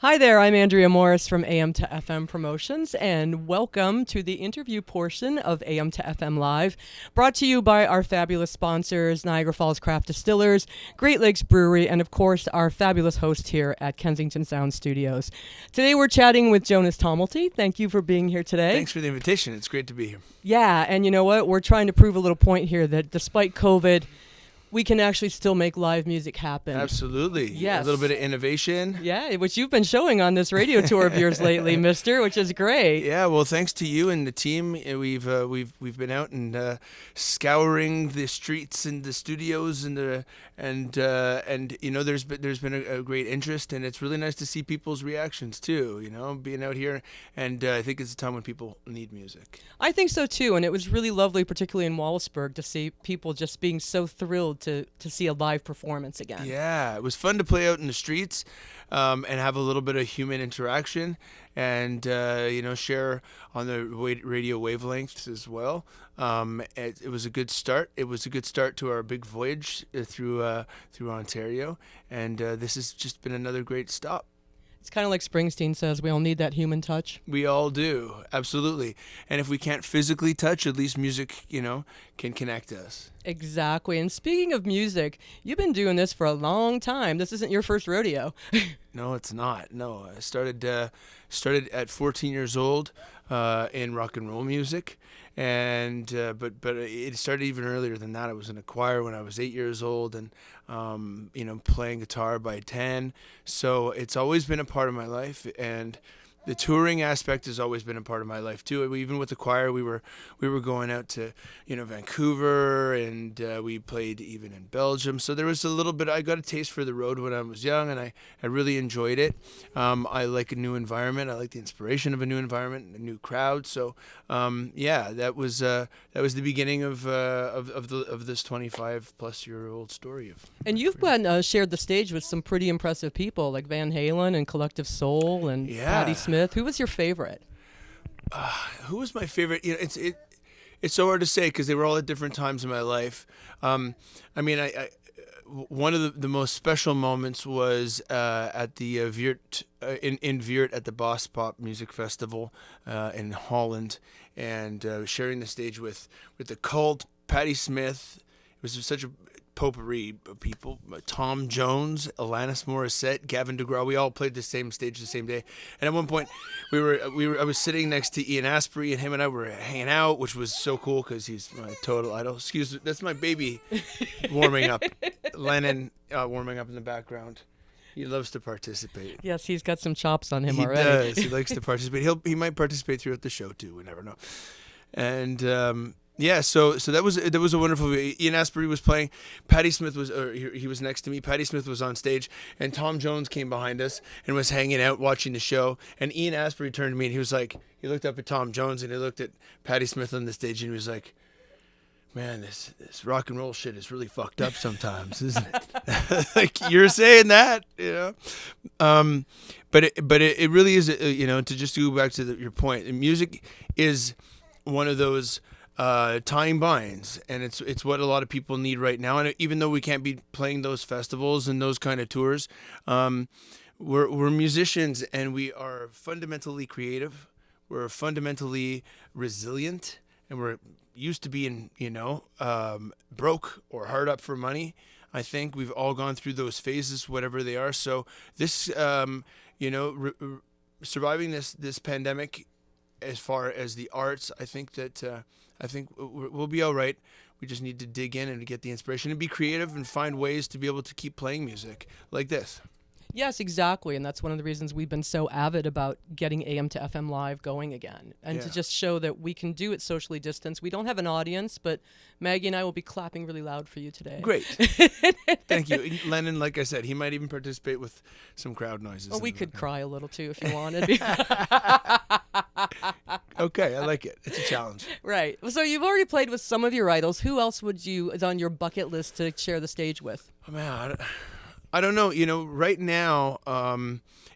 Hi there, I'm Andrea Morris from AM to FM Promotions, and welcome to the interview portion of AM to FM Live, brought to you by our fabulous sponsors, Niagara Falls Craft Distillers, Great Lakes Brewery, and of course, our fabulous host here at Kensington Sound Studios. Today we're chatting with Jonas Tomalty. Thank you for being here today. Thanks for the invitation. It's great to be here. Yeah, and you know what? We're trying to prove a little point here that despite COVID, we can actually still make live music happen. Absolutely. Yes. A little bit of innovation. Yeah, which you've been showing on this radio tour of yours lately, mister, which is great. Yeah, well, thanks to you and the team, we've been out and scouring the streets and the studios and you know there's been a great interest, and it's really nice to see people's reactions too. You know, being out here, and I think it's a time when people need music. I think so too, and it was really lovely, particularly in Wallaceburg, to see people just being so thrilled to see a live performance again. Yeah, it was fun to play out in the streets and have a little bit of human interaction and, share on the radio wavelengths as well. It was a good start. It was a good start to our big voyage through Ontario, and this has just been another great stop. It's kind of like Springsteen says, we all need that human touch. We all do, absolutely. And if we can't physically touch, at least music, can connect us. Exactly. And speaking of music, you've been doing this for a long time. This isn't your first rodeo. No, it's not. No, I started at 14 years old in rock and roll music, and but it started even earlier than that. I was in a choir when I was 8 years old, and playing guitar by 10. So it's always been a part of my life, and the touring aspect has always been a part of my life too. Even with the choir, we were going out to Vancouver, and we played even in Belgium. So there was a little bit. I got a taste for the road when I was young, and I really enjoyed it. I like a new environment. I like the inspiration of a new environment, a new crowd. So that was the beginning of this 25-plus-year-old story of. And you've shared the stage with some pretty impressive people like Van Halen and Collective Soul and Patti Smith. Who was your favorite? Who was my favorite? It's so hard to say because they were all at different times in my life. I one of the most special moments was at the Weert in Weert at the Boss Pop Music Festival in Holland, and sharing the stage with the Cult, Patti Smith. It was such a potpourri of people. Tom Jones, Alanis Morissette, Gavin DeGraw. We all played the same stage the same day. And at one point, I was sitting next to Ian Astbury, and him and I were hanging out, which was so cool because he's my total idol. Excuse me, that's my baby warming up. Lennon warming up in the background. He loves to participate. Yes, he's got some chops on him he already. He does. He likes to participate. He might participate throughout the show too. We never know. And so that was a wonderful. Ian Astbury was playing. Patti Smith he was next to me. Patti Smith was on stage, and Tom Jones came behind us and was hanging out watching the show. And Ian Astbury turned to me and he was like, he looked up at Tom Jones and he looked at Patti Smith on the stage and he was like, "Man, this rock and roll shit is really fucked up sometimes, isn't it?" Like, you're saying that, But it really is, to just go back to your point. Music is one of those tying binds, and it's what a lot of people need right now. And even though we can't be playing those festivals and those kind of tours, we're musicians, and we are fundamentally creative. We're fundamentally resilient, and we're used to being, broke or hard up for money. I think we've all gone through those phases, whatever they are. So this, surviving this pandemic, as far as the arts, I think we'll be all right. We just need to dig in and get the inspiration and be creative and find ways to be able to keep playing music like this. Yes, exactly. And that's one of the reasons we've been so avid about getting AM to FM Live going again. And to just show that we can do it socially distanced. We don't have an audience, but Maggie and I will be clapping really loud for you today. Great. Thank you. Lennon, like I said, he might even participate with some crowd noises. Oh, we could cry a little too if you wanted. Okay, I like it. It's a challenge. Right. So you've already played with some of your idols. Who else is on your bucket list to share the stage with? Oh, man, I don't know. Right now,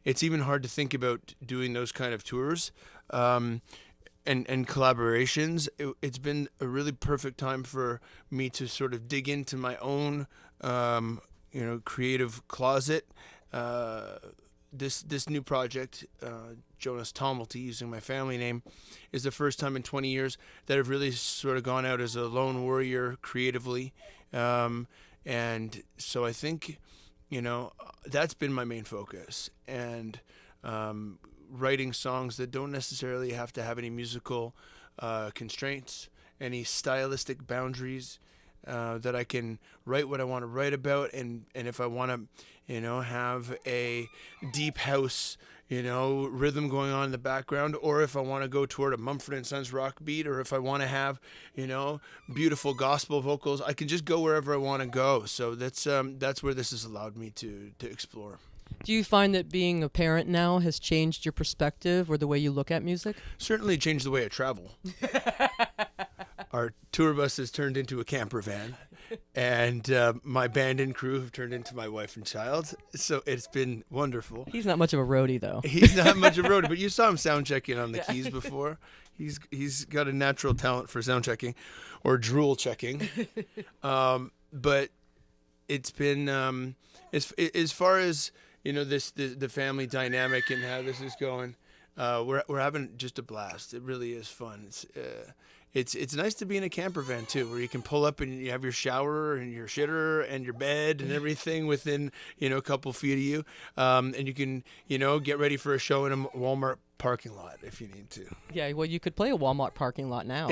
it's even hard to think about doing those kind of tours and collaborations. It's been a really perfect time for me to sort of dig into my own, creative closet this new project, Jonas Tomalty, using my family name, is the first time in 20 years that I've really sort of gone out as a lone warrior creatively. And so I think, that's been my main focus. And writing songs that don't necessarily have to have any musical constraints, any stylistic boundaries, that I can write what I want to write about, and if I want to, have a deep house, rhythm going on in the background, or if I want to go toward a Mumford & Sons rock beat, or if I want to have, beautiful gospel vocals, I can just go wherever I want to go. So that's where this has allowed me to explore. Do you find that being a parent now has changed your perspective or the way you look at music? Certainly changed the way I travel. Our tour bus has turned into a camper van, and my band and crew have turned into my wife and child. So it's been wonderful. He's not much of a roadie, though. He's not much of a roadie, but you saw him sound checking on the keys before. He's got a natural talent for sound checking, or drool checking. But it's been as far as the family dynamic and how this is going. We're having just a blast. It really is fun. It's nice to be in a camper van too, where you can pull up and you have your shower and your shitter and your bed and everything within a couple feet of you, and you can get ready for a show in a Walmart parking lot if you need to. Yeah, well, you could play a Walmart parking lot now.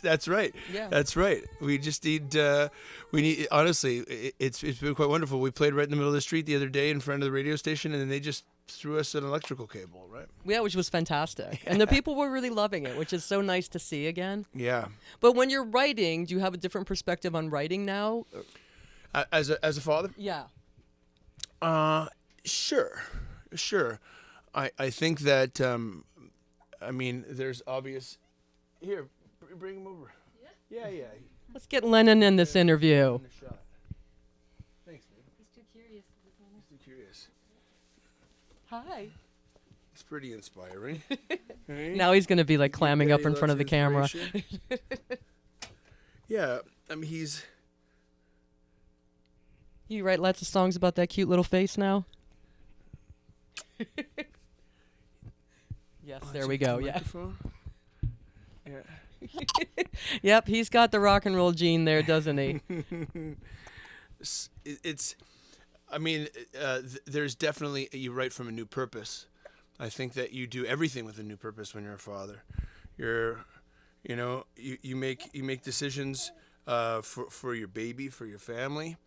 That's right. Yeah, that's right. We just need. Honestly, it's been quite wonderful. We played right in the middle of the street the other day in front of the radio station, and then they just threw us an electrical cable, right? Yeah, which was fantastic. And the people were really loving it, which is so nice to see again. Yeah. But when you're writing, do you have a different perspective on writing now? As a father? Yeah. Sure. I think that, there's obvious... Here, bring him over. Yeah. Let's get Lennon in this interview. Thanks, man. He's too curious. Hi. It's pretty inspiring. Now he's going to be like clamming up in front of the camera. Yeah, he's... You write lots of songs about that cute little face now? Yes, there we go. Yeah. Yep, he's got the rock and roll gene there, doesn't he? There's definitely, you write from a new purpose. I think that you do everything with a new purpose when you're a father. You make decisions for your baby, for your family.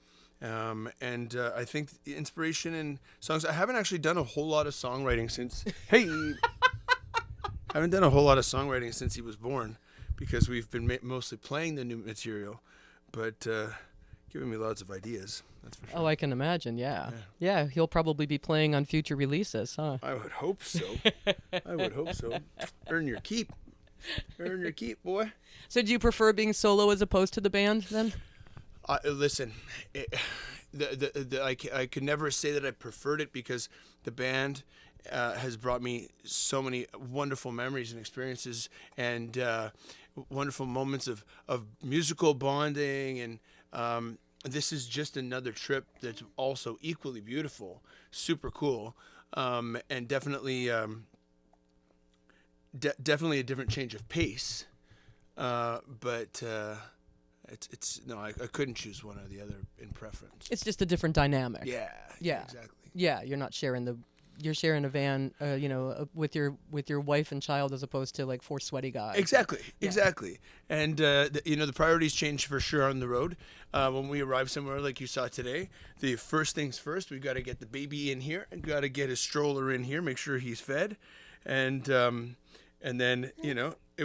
And I think the inspiration in songs, I haven't actually done a whole lot of songwriting since, I haven't done a whole lot of songwriting since he was born, because we've been mostly playing the new material, but giving me lots of ideas, that's for sure. Oh, I can imagine, yeah. Yeah, he'll probably be playing on future releases, huh? I would hope so. Earn your keep. Earn your keep, boy. So do you prefer being solo as opposed to the band, then? Listen, I could never say that I preferred it, because the band has brought me so many wonderful memories and experiences, and wonderful moments of musical bonding, and this is just another trip that's also equally beautiful, super cool, and definitely definitely a different change of pace, but it's no, I couldn't choose one or the other in preference. It's just a different dynamic. Yeah, exactly. Yeah, you're not sharing you're sharing a van, with your wife and child, as opposed to like four sweaty guys. Exactly. And the priorities change for sure on the road. When we arrive somewhere like you saw today, the first things first, we've got to get the baby in here, and got to get his stroller in here, make sure he's fed, and then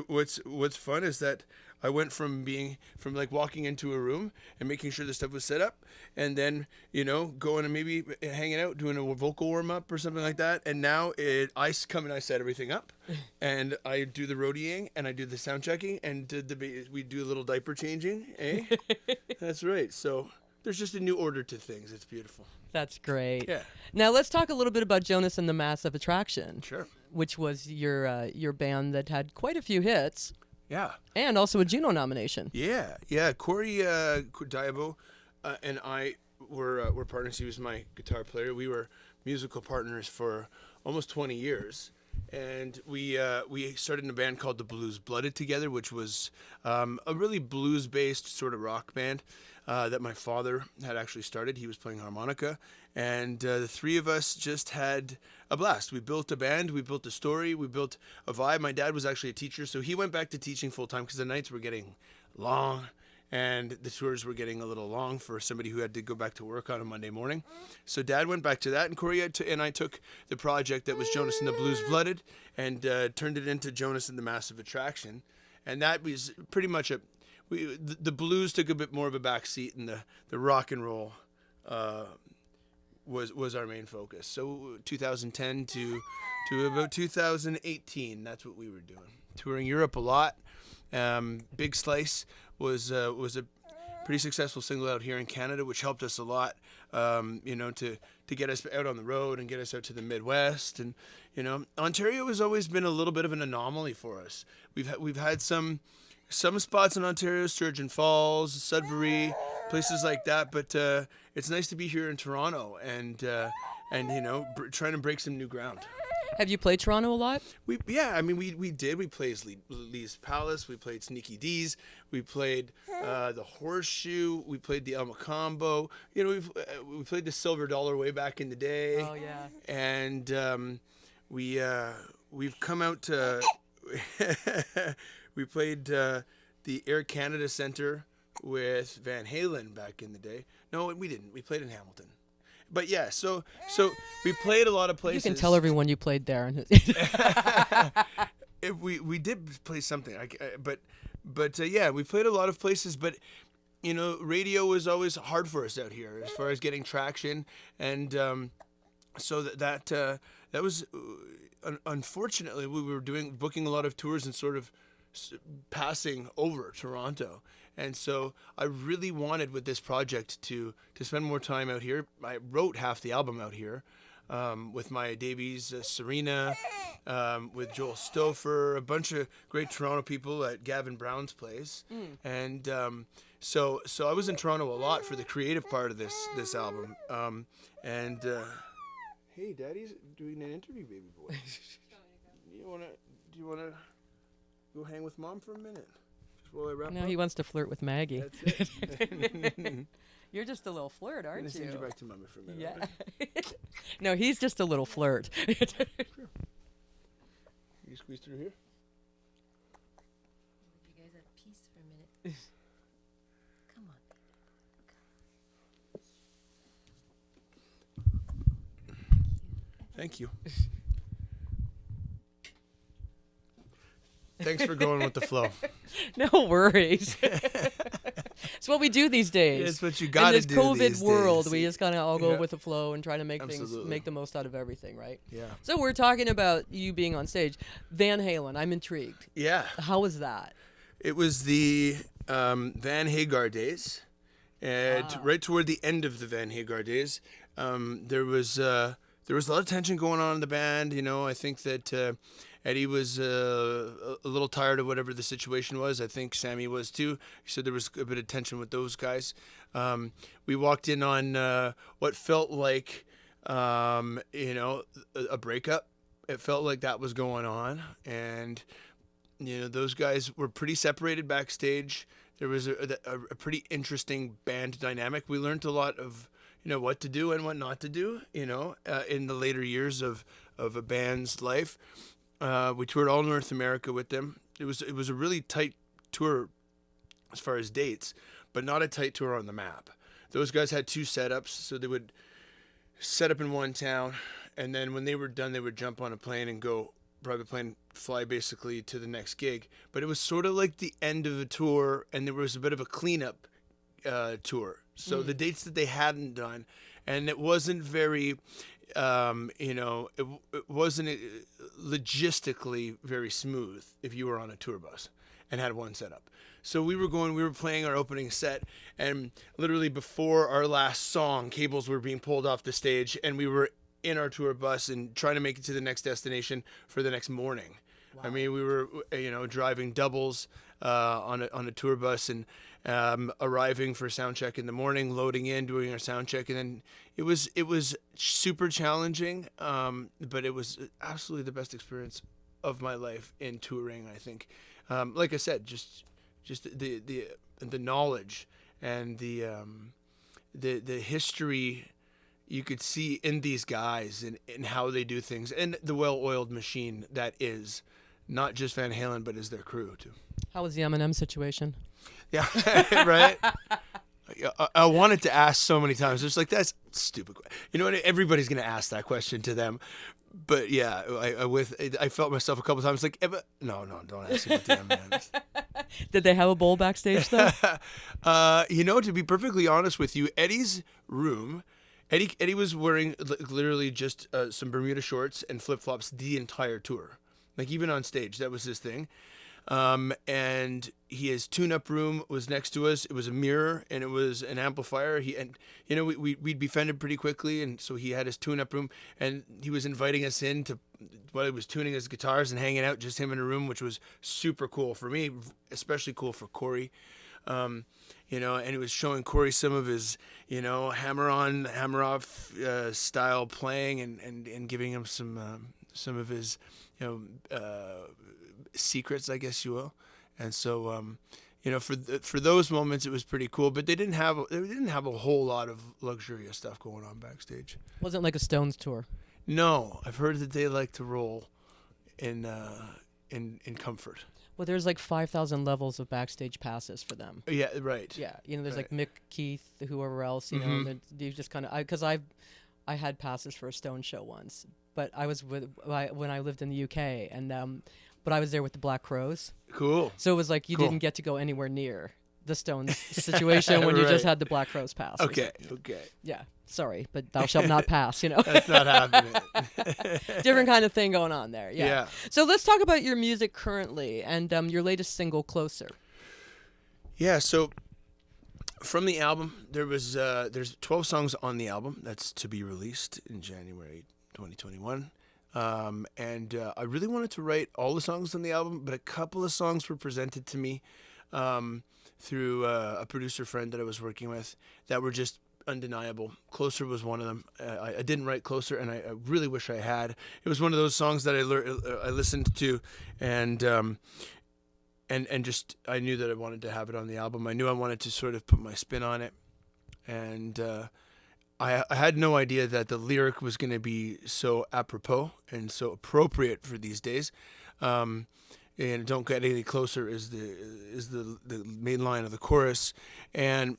what's fun is that I went from like walking into a room and making sure the stuff was set up, and then, going and maybe hanging out, doing a vocal warm up or something like that. And now I come and I set everything up, and I do the roadieing, and I do the sound checking, and we do a little diaper changing, eh? That's right. So there's just a new order to things. It's beautiful. That's great. Yeah. Now let's talk a little bit about Jonas and the Massive Attraction. Sure. Which was your band that had quite a few hits. Yeah. And also a Juno nomination. Yeah. Corey Diabo and I were partners. He was my guitar player. We were musical partners for almost 20 years. And we started in a band called the Blues Blooded together, which was a really blues-based sort of rock band that my father had actually started. He was playing harmonica, and the three of us just had a blast. We built a band, we built a story, we built a vibe. My dad was actually a teacher, so he went back to teaching full-time because the nights were getting long. And the tours were getting a little long for somebody who had to go back to work on a Monday morning. So Dad went back to that, and Corey and I took the project that was Jonas and the Blues Blooded and turned it into Jonas and the Massive Attraction. And that was pretty much the blues took a bit more of a back seat, and the rock and roll was our main focus. So 2010 to about 2018, that's what we were doing. Touring Europe a lot. Big Slice was a pretty successful single out here in Canada, which helped us a lot, to get us out on the road and get us out to the Midwest. And Ontario has always been a little bit of an anomaly for us. We've had some spots in Ontario, Sturgeon Falls, Sudbury, places like that. But it's nice to be here in Toronto and trying to break some new ground. Have you played Toronto a lot? We did. We played Lee's Palace. We played Sneaky D's. We played the Horseshoe. We played the El Macombo. We played the Silver Dollar way back in the day. Oh yeah. And we've come out to. We played the Air Canada Centre with Van Halen back in the day. No, we didn't. We played in Hamilton. But yeah, so we played a lot of places. You can tell everyone you played there. We did play something, but yeah, we played a lot of places. But radio was always hard for us out here as far as getting traction, and so that was unfortunately we were booking a lot of tours and sort of passing over Toronto. And so I really wanted with this project to spend more time out here. I wrote half the album out here with my Davies, Serena, with Joel Stouffer, a bunch of great Toronto people at Gavin Brown's place. And so I was in Toronto a lot for the creative part of this album. Hey, Daddy's doing an interview, baby boy. Do you wanna go hang with Mom for a minute? No, he wants to flirt with Maggie. That's it. You're just a little flirt, aren't you? I'm going to send you back to Mommy for a minute. Yeah. Right? No, he's just a little flirt. Sure. You squeeze through here? You guys have peace for a minute. Come on. Thank you. Thanks for going with the flow. No worries. It's what we do these days. It's what you got to do. In this COVID these world, days. we just kind of all go with the flow and try to make Absolutely. make the most out of everything, right? Yeah. So we're talking about you being on stage. Van Halen, I'm intrigued. Yeah. How was that? It was the Van Hagar days. And right toward the end of the Van Hagar days, there was a lot of tension going on in the band. I think that Eddie was a little tired of whatever the situation was. I think Sammy was too. He said there was a bit of tension with those guys. We walked in on what felt like, a breakup. It felt like that was going on. And, those guys were pretty separated backstage. There was a pretty interesting band dynamic. We learned a lot of, what to do and what not to do, in the later years of a band's life. We toured all North America with them. It was a really tight tour as far as dates, but not a tight tour on the map. Those guys had two setups, so they would set up in one town, and then when they were done, they would jump on a plane and go private plane, fly basically to the next gig. But it was sort of like the end of a tour, and there was a bit of a cleanup tour. So the dates that they hadn't done, and it wasn't very, it wasn't logistically very smooth if you were on a tour bus and had one setup. So we were playing our opening set, and literally before our last song, cables were being pulled off the stage, and we were in our tour bus and trying to make it to the next destination for the next morning. Wow. I mean, we were, driving doubles on a tour bus, and arriving for sound check in the morning, loading in, doing our sound check, and then it was super challenging, but it was absolutely the best experience of my life in touring. I think, like I said, just the knowledge and the history you could see in these guys and how they do things, and the well-oiled machine that is not just Van Halen but is their crew too. How was the Eminem situation? Yeah, right. I wanted to ask so many times. It's like, that's stupid. You know what? Everybody's gonna ask that question to them. But yeah, I felt myself a couple times like, no, don't ask me about the M&Ms. Did they have a bowl backstage though? To be perfectly honest with you, Eddie's room, Eddie was wearing literally just some Bermuda shorts and flip flops the entire tour. Like even on stage, that was his thing. And his tune-up room was next to us. It was a mirror and it was an amplifier. We'd be fended pretty quickly, and so he had his tune-up room, and he was inviting us in to while he was tuning his guitars and hanging out, just him in a room, which was super cool for me, especially cool for Corey. And he was showing Corey some of his, hammer on, hammer off style playing, and giving him some of his, secrets, I guess you will. And so, for those moments, it was pretty cool. But they didn't have a whole lot of luxurious stuff going on backstage. Wasn't like a Stones tour. No, I've heard that they like to roll in comfort. Well, there's like 5,000 levels of backstage passes for them. Yeah, right. Yeah, there's right. like Mick, Keith, whoever else, and you just kind of, because I had passes for a Stones show once, but I was when I lived in the UK, and but I was there with the Black Crowes. Cool. So it was like you didn't get to go anywhere near the Stones situation when you just had the Black Crowes pass. Okay. Yeah, sorry, but thou shalt not pass, That's not happening. Different kind of thing going on there. Yeah. So let's talk about your music currently and your latest single, Closer. Yeah, so from the album, there's 12 songs on the album that's to be released in January 2021. And I really wanted to write all the songs on the album, but a couple of songs were presented to me through a producer friend that I was working with that were just undeniable. Closer was one of them. I didn't write Closer, and I really wish I had. It was one of those songs that I listened to, and just I knew that I wanted to have it on the album. I knew I wanted to sort of put my spin on it, and I had no idea that the lyric was going to be so apropos and so appropriate for these days. And "Don't Get Any Closer" is the main line of the chorus, and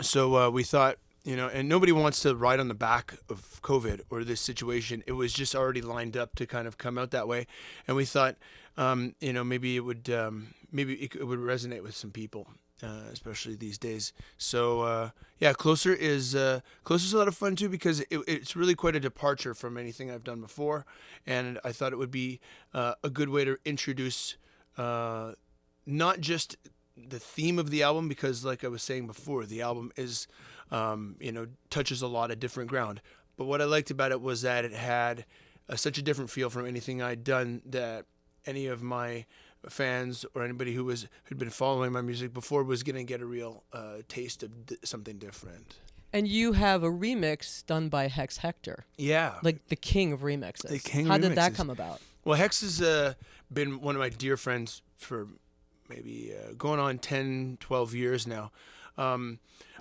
so we thought, and nobody wants to ride on the back of COVID or this situation. It was just already lined up to kind of come out that way, and we thought, maybe it would resonate with some people. Especially these days. So Closer is a lot of fun too, because it's really quite a departure from anything I've done before, and I thought it would be a good way to introduce not just the theme of the album, because like I was saying before, the album is touches a lot of different ground. But what I liked about it was that it had such a different feel from anything I'd done, that any of my fans or anybody who'd been following my music before was going to get a real taste of something different. And you have a remix done by Hex Hector. Yeah. Like the king of remixes. The king How of remixes. did that come about? Well, Hex has been one of my dear friends for maybe going on 10, 12 years now. A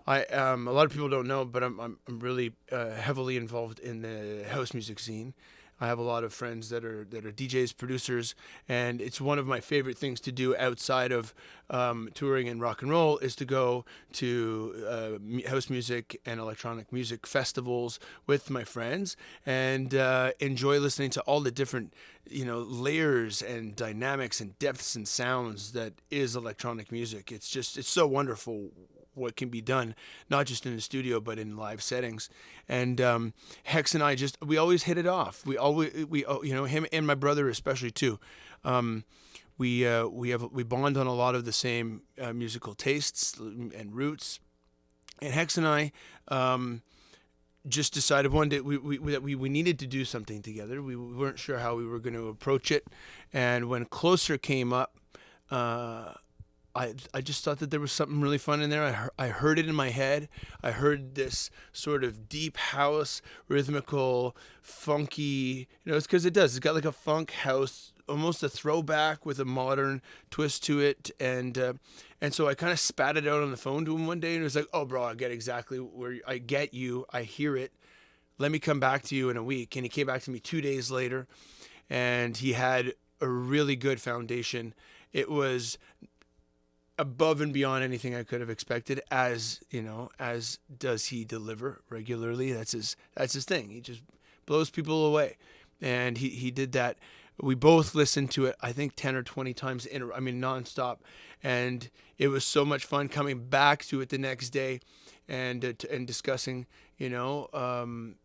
lot of people don't know, but I'm really heavily involved in the house music scene. I have a lot of friends that are DJs, producers, and it's one of my favorite things to do outside of touring and rock and roll is to go to house music and electronic music festivals with my friends and enjoy listening to all the different layers and dynamics and depths and sounds that is electronic music. It's so wonderful what can be done, not just in the studio, but in live settings. And Hex and I we always hit it off. We him and my brother especially too. We bond on a lot of the same musical tastes and roots. And Hex and I just decided one day that we needed to do something together. We weren't sure how we were going to approach it. And when Closer came up, I just thought that there was something really fun in there. I heard it in my head. I heard this sort of deep house, rhythmical, funky. It's because it does. It's got like a funk house, almost a throwback with a modern twist to it. And so I kind of spat it out on the phone to him one day, and it was like, "Oh, bro, I get exactly where I get you. I hear it. Let me come back to you in a week." And he came back to me 2 days later, and he had a really good foundation. It was above and beyond anything I could have expected, as does he deliver regularly. That's his thing. He just blows people away. And he did that. We both listened to it, I think 10 or 20 times nonstop. And it was so much fun coming back to it the next day and discussing, the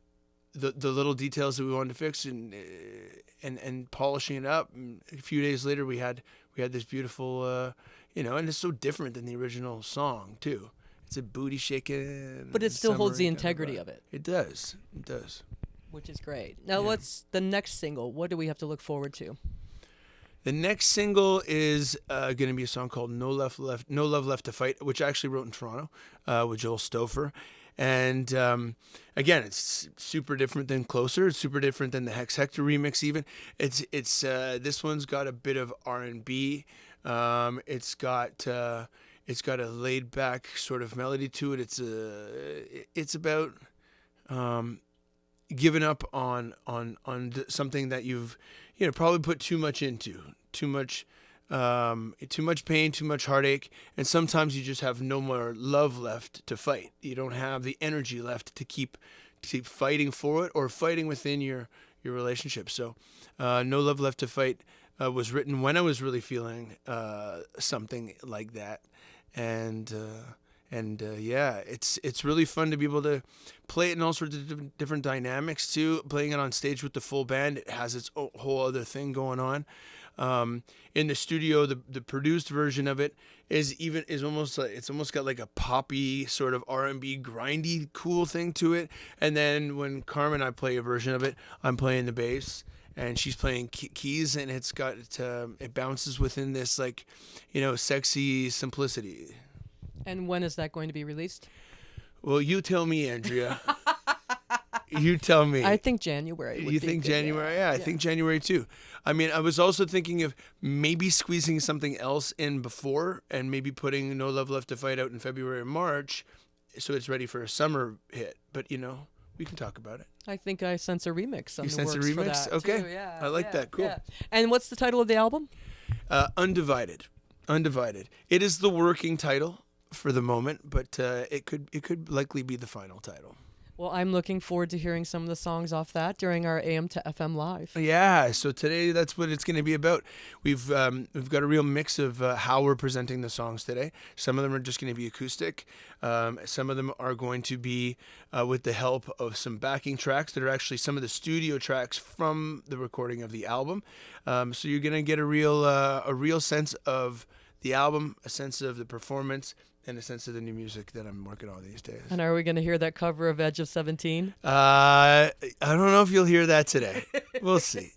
little details that we wanted to fix and polishing it up. And a few days later, we had this beautiful, and it's so different than the original song too. It's a booty shaking, but it still holds the integrity of it. It does, which is great. Now, what's the next single? What do we have to look forward to? The next single is going to be a song called No Love Left to Fight, which I actually wrote in Toronto with Joel Stouffer. And again, it's super different than Closer. It's super different than the Hex Hector remix. Even it's this one's got a bit of R&B. It's got a laid back sort of melody to it. It's about giving up on something that you've probably put too much into, too much pain, too much heartache, and sometimes you just have no more love left to fight. You don't have the energy left to keep fighting for it or fighting within your relationship. So, No Love Left to Fight was written when I was really feeling something like that, and it's really fun to be able to play it in all sorts of different dynamics too. Playing it on stage with the full band, it has its whole other thing going on. In the studio, the produced version of it is almost like, it's almost got like a poppy sort of R&B grindy cool thing to it. And then when Carmen and I play a version of it, I'm playing the bass and she's playing keys, and it's got it bounces within this like sexy simplicity. And when is that going to be released? Well, you tell me, Andrea. You tell me. I think January. You think January? Yeah, I think January too. I mean, I was also thinking of maybe squeezing something else in before and maybe putting No Love Left to Fight out in February or March so it's ready for a summer hit. But, we can talk about it. I think I sense a remix on you the sense works a remix? for that Okay. too. Yeah, I like that. Cool. Yeah. And what's the title of the album? Undivided. It is the working title for the moment, but it could likely be the final title. Well, I'm looking forward to hearing some of the songs off that during our AM to FM Live. Yeah, so today that's what it's going to be about. We've got a real mix of how we're presenting the songs today. Some of them are just going to be acoustic. Some of them are going to be with the help of some backing tracks that are actually some of the studio tracks from the recording of the album. So you're going to get a real sense of the album, a sense of the performance, and a sense of the new music that I'm working on these days. And are we going to hear that cover of Edge of 17? I don't know if you'll hear that today. We'll see.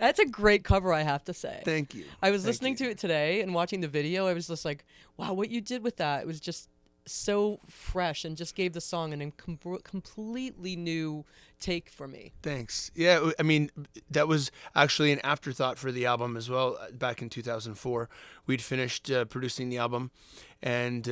That's a great cover, I have to say. Thank you. I was listening to it today and watching the video. I was just like, wow, what you did with that. It was just so fresh and just gave the song an completely new take for me. Thanks. Yeah, I mean, that was actually an afterthought for the album as well. Back in 2004, we'd finished producing the album, and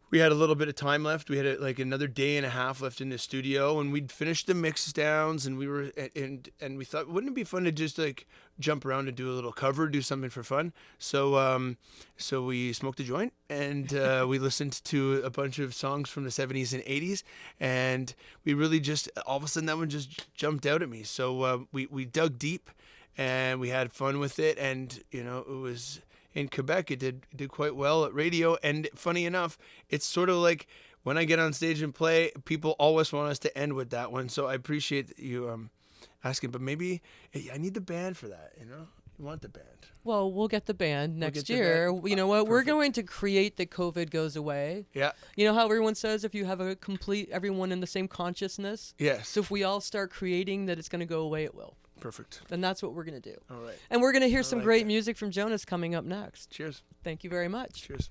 we had a little bit of time left. We had like another day and a half left in the studio, and we'd finished the mix downs, and we were and we thought, wouldn't it be fun to just like jump around and do a little cover, do something for fun? So so we smoked a joint, and we listened to a bunch of songs from the 70s and 80s, and we really just all of a sudden that one just jumped out at me. So we dug deep, and we had fun with it, and it was. In Quebec, it did quite well at radio, and funny enough, it's sort of like when I get on stage and play, people always want us to end with that one. So I appreciate you asking, but maybe I need the band for that. You want the band. Well, we'll get the band next year. You know what? Perfect. We're going to create that COVID goes away. Yeah. You know how everyone says if you have everyone in the same consciousness? Yes. So if we all start creating that it's going to go away, it will. Perfect. And that's what we're going to do. All right. And we're going to hear some like great that. music from Jonas coming up next. Cheers. Thank you very much. Cheers.